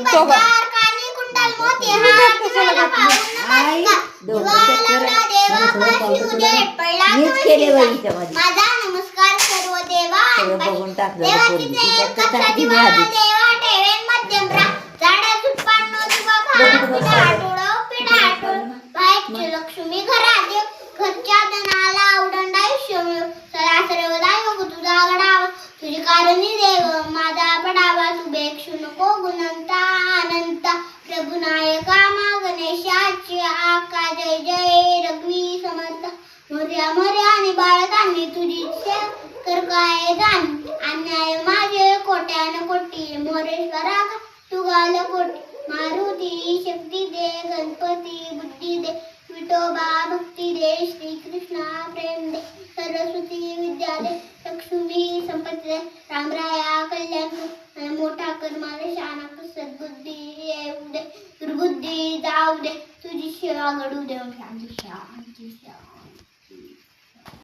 तो बघ. मीच केले बाई हिच्यामध्ये. माझा नमस्कार सर्व देवा सगळं बघून टाकलं पोरगी. तिच्यात तर टाकली मी आधी. ठेवेन मध्यम झाडाचं पान तुझा लक्ष्मी घरात घरच्या धनाला उदंड आयुष्य सदा सर्वदा योग तुझा घडावा तुझी कारणी देव माझा पडावा तू बेक्षू नको गुणंता अनंता प्रभू नायका मा गणेशाची आका जय जय रघुवी समर्थ मोर्या मोर्या आणि बाळकांनी तुझी कर काय जाण अन्याय माझे कोट्यान कोटी मोरेश्वरा तू गाल कोटी मारुती शक्ती दे गणपती बुद्धी दे विठोबा भक्ती दे श्री कृष्णा प्रेम दे सरस्वती विद्या दे लक्ष्मी संपत्ती दे रामराया कल्याण मला मोठा कर माझे शाना सद्बुद्धी येऊ दे दुर्बुद्धी जाऊ दे तुझी सेवा घडू दे शांती शांती शांती